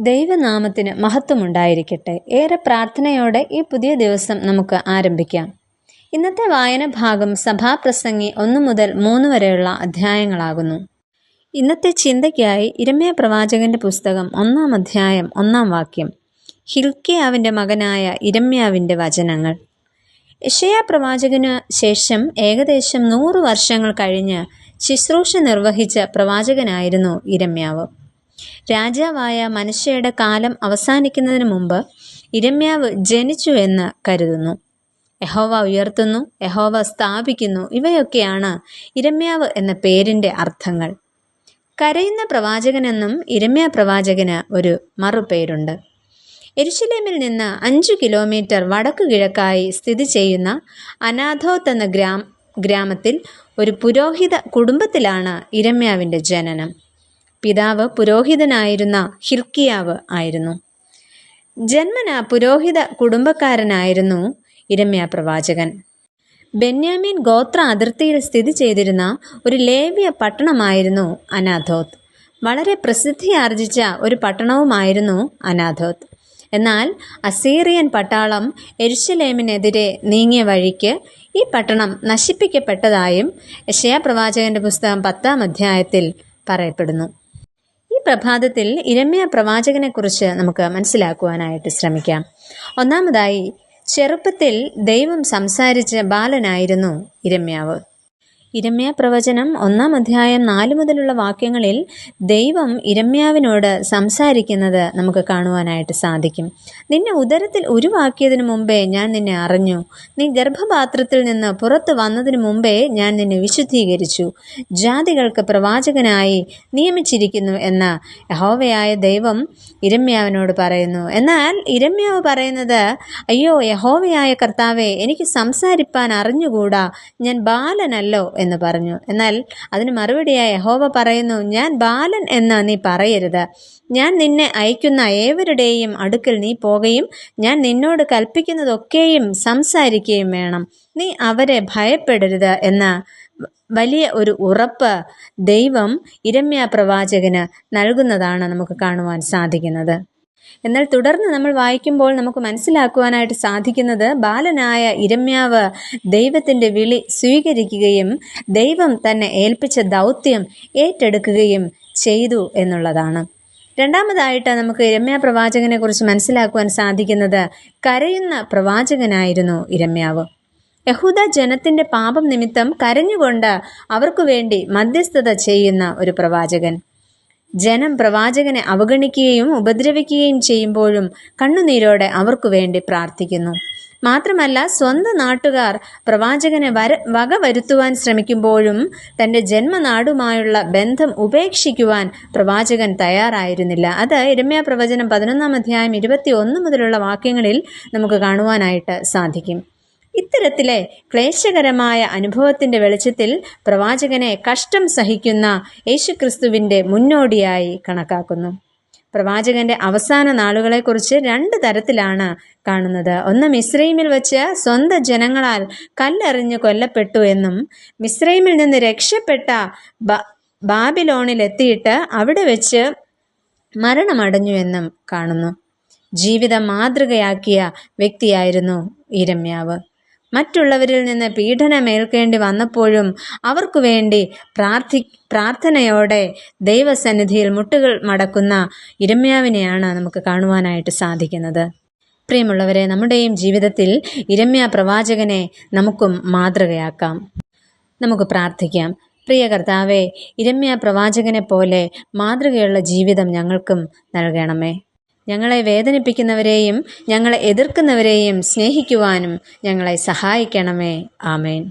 ദൈവനാമത്തിന് മഹത്വമുണ്ടായിരിക്കട്ടെ. ഏറെ പ്രാർത്ഥനയോടെ ഈ പുതിയ ദിവസം നമുക്ക് ആരംഭിക്കാം. ഇന്നത്തെ വായന ഭാഗം സഭാപ്രസംഗി 1 മുതൽ 3 വരെയുള്ള അധ്യായങ്ങളാകുന്നു. ഇന്നത്തെ ചിന്തയ്ക്കായി ഇരമ്യാ പ്രവാചകന്റെ പുസ്തകം 1-ാം അധ്യായം 1-ാം വാക്യം. ഹിൽക്കിയാവിൻ്റെ മകനായ ഇരമ്യാവിൻ്റെ വചനങ്ങൾ. യെശയ്യാ പ്രവാചകന് ശേഷം ഏകദേശം 100 വർഷങ്ങൾ കഴിഞ്ഞ് ശുശ്രൂഷ നിർവഹിച്ച പ്രവാചകനായിരുന്നു ഇരമ്യാവ്. രാജാവായ മനശ്ശെയുടെ കാലം അവസാനിക്കുന്നതിന് മുമ്പ് ഇരമ്യാവ് ജനിച്ചു എന്ന് കരുതുന്നു. യഹോവ ഉയർത്തുന്നു, യഹോവ സ്ഥാപിക്കുന്നു, ഇവയൊക്കെയാണ് ഇരമ്യാവ് എന്ന പേരിൻ്റെ അർത്ഥങ്ങൾ. കരയുന്ന പ്രവാചകനെന്നും ഇരമ്യാ പ്രവാചകന് ഒരു മറുപേരുണ്ട്. യെരുശലേമിൽ നിന്ന് 5 കിലോമീറ്റർ വടക്കു കിഴക്കായി സ്ഥിതി ചെയ്യുന്ന അനാഥോത്ത് എന്ന ഗ്രാമത്തിൽ ഒരു പുരോഹിത കുടുംബത്തിലാണ് ഇരമ്യാവിൻ്റെ ജനനം. പിതാവ് പുരോഹിതനായിരുന്ന ഹിൽക്കിയാവ് ആയിരുന്നു. ജന്മന പുരോഹിത കുടുംബക്കാരനായിരുന്നു ഇരമ്യാ പ്രവാചകൻ. ബെന്യാമീൻ ഗോത്ര അതിർത്തിയിൽ സ്ഥിതി ചെയ്തിരുന്ന ഒരു ലേവ്യ പട്ടണമായിരുന്നു അനാഥോത്ത്. വളരെ പ്രസിദ്ധിയാർജിച്ച ഒരു പട്ടണവുമായിരുന്നു അനാഥോത്ത്. എന്നാൽ അസീറിയൻ പട്ടാളം യെരുശലേമിനെതിരെ നീങ്ങിയ വഴിക്ക് ഈ പട്ടണം നശിപ്പിക്കപ്പെട്ടതായും യെശയ്യാ പ്രവാചകന്റെ പുസ്തകം 10-ാം അധ്യായത്തിൽ പറയപ്പെടുന്നു. ഈ പ്രഭാതത്തിൽ ഇരമ്യാ പ്രവാചകനെക്കുറിച്ച് നമുക്ക് മനസ്സിലാക്കുവാനായിട്ട് ശ്രമിക്കാം. ഒന്നാമതായി, ചെറുപ്പത്തിൽ ദൈവം സംസാരിച്ച ബാലനായിരുന്നു ഇരമ്യാവ്. ഇരമ്യാ പ്രവചനം 1-ാം അധ്യായം 4 മുതലുള്ള വാക്യങ്ങളിൽ ദൈവം ഇരമ്യാവിനോട് സംസാരിക്കുന്നത് നമുക്ക് കാണുവാനായിട്ട് സാധിക്കും. നിന്നെ ഉദരത്തിൽ ഉരുവാക്കിയതിനു മുമ്പേ ഞാൻ നിന്നെ അറിഞ്ഞു, നീ ഗർഭപാത്രത്തിൽ നിന്ന് പുറത്തു വന്നതിന് മുമ്പേ ഞാൻ നിന്നെ വിശുദ്ധീകരിച്ചു, ജാതികൾക്ക് പ്രവാചകനായി നിയമിച്ചിരിക്കുന്നു എന്ന് യഹോവയായ ദൈവം ഇരമ്യാവിനോട് പറയുന്നു. എന്നാൽ ഇരമ്യാവ് പറയുന്നത്, അയ്യോ യഹോവയായ കർത്താവേ, എനിക്ക് സംസാരിപ്പാൻ അറിഞ്ഞുകൂടാ, ഞാൻ ബാലനല്ലോ എന്ന് പറഞ്ഞു. എന്നാൽ അതിന് മറുപടിയായി യഹോവ പറയുന്നു, ഞാൻ ബാലൻ എന്ന് നീ പറയരുത്, ഞാൻ നിന്നെ അയക്കുന്ന ഏവരുടെയും അടുക്കൽ നീ പോകുകയും ഞാൻ നിന്നോട് കൽപ്പിക്കുന്നതൊക്കെയും സംസാരിക്കുകയും വേണം, നീ അവരെ ഭയപ്പെടരുത് എന്ന വലിയ ഒരു ഉറപ്പ് ദൈവം ഇരമ്യാ പ്രവാചകന് നൽകുന്നതാണ് നമുക്ക് കാണുവാൻ സാധിക്കുന്നത്. എന്നാൽ തുടർന്ന് നമ്മൾ വായിക്കുമ്പോൾ നമുക്ക് മനസ്സിലാക്കുവാനായിട്ട് സാധിക്കുന്നത്, ബാലനായ ഇരമ്യാവ് ദൈവത്തിൻ്റെ വിളി സ്വീകരിക്കുകയും ദൈവം തന്നെ ഏൽപ്പിച്ച ദൗത്യം ഏറ്റെടുക്കുകയും ചെയ്തു എന്നുള്ളതാണ്. രണ്ടാമതായിട്ട് നമുക്ക് ഇരമ്യാ പ്രവാചകനെ കുറിച്ച് മനസ്സിലാക്കുവാൻ സാധിക്കുന്നത്, കരയുന്ന പ്രവാചകനായിരുന്നു ഇരമ്യാവ്. യഹൂദ ജനത്തിൻ്റെ പാപം നിമിത്തം കരഞ്ഞുകൊണ്ട് അവർക്കു വേണ്ടി മധ്യസ്ഥത ചെയ്യുന്ന ഒരു പ്രവാചകൻ. ജനം പ്രവാചകനെ അവഗണിക്കുകയും ഉപദ്രവിക്കുകയും ചെയ്യുമ്പോഴും കണ്ണുനീരോടെ അവർക്കു വേണ്ടി പ്രാർത്ഥിക്കുന്നു. മാത്രമല്ല, സ്വന്തം നാട്ടുകാർ പ്രവാചകനെ വകവരുത്തുവാൻ ശ്രമിക്കുമ്പോഴും തൻ്റെ ജന്മനാടുമായുള്ള ബന്ധം ഉപേക്ഷിക്കുവാൻ പ്രവാചകൻ തയ്യാറായിരുന്നില്ല. അത് ഇരമ്യാ പ്രവചനം 11-ാം അധ്യായം 21 മുതലുള്ള വാക്യങ്ങളിൽ നമുക്ക് കാണുവാനായിട്ട് സാധിക്കും. ഇത്തരത്തിലെ ക്ലേശകരമായ അനുഭവത്തിൻ്റെ വെളിച്ചത്തിൽ പ്രവാചകനെ കഷ്ടം സഹിക്കുന്ന യേശുക്രിസ്തുവിൻ്റെ മുന്നോടിയായി കണക്കാക്കുന്നു. പ്രവാചകന്റെ അവസാന നാളുകളെക്കുറിച്ച് 2 തരത്തിലാണ് കാണുന്നത്. ഒന്ന്, മിസ്രൈമിൽ വെച്ച് സ്വന്തം ജനങ്ങളാൽ കല്ലെറിഞ്ഞ് കൊല്ലപ്പെട്ടു എന്നും, മിസ്രൈമിൽ നിന്ന് രക്ഷപ്പെട്ട ബാബിലോണിലെത്തിയിട്ട് അവിടെ വെച്ച് മരണമടഞ്ഞു എന്നും കാണുന്നു. ജീവിതം മാതൃകയാക്കിയ വ്യക്തിയായിരുന്നു ഇരമ്യാവ്. മറ്റുള്ളവരിൽ നിന്ന് പീഡനമേൽക്കേണ്ടി വന്നപ്പോഴും അവർക്കു വേണ്ടി പ്രാർത്ഥനയോടെ ദൈവസന്നിധിയിൽ മുട്ടുകൾ മടക്കുന്ന ഇരമ്യാവിനെയാണ് നമുക്ക് കാണുവാനായിട്ട് സാധിക്കുന്നത്. പ്രിയമുള്ളവരെ, നമ്മുടെയും ജീവിതത്തിൽ ഇരമ്യാ പ്രവാചകനെ നമുക്കും മാതൃകയാക്കാം. നമുക്ക് പ്രാർത്ഥിക്കാം. പ്രിയ കർത്താവേ, ഇരമ്യാ പ്രവാചകനെ പോലെ മാതൃകയുള്ള ജീവിതം ഞങ്ങൾക്കും നൽകണമേ. ഞങ്ങളെ വേദനിപ്പിക്കുന്നവരെയും ഞങ്ങളെ എതിർക്കുന്നവരെയും സ്നേഹിക്കുവാനും ഞങ്ങളെ സഹായിക്കണമേ. ആമേൻ.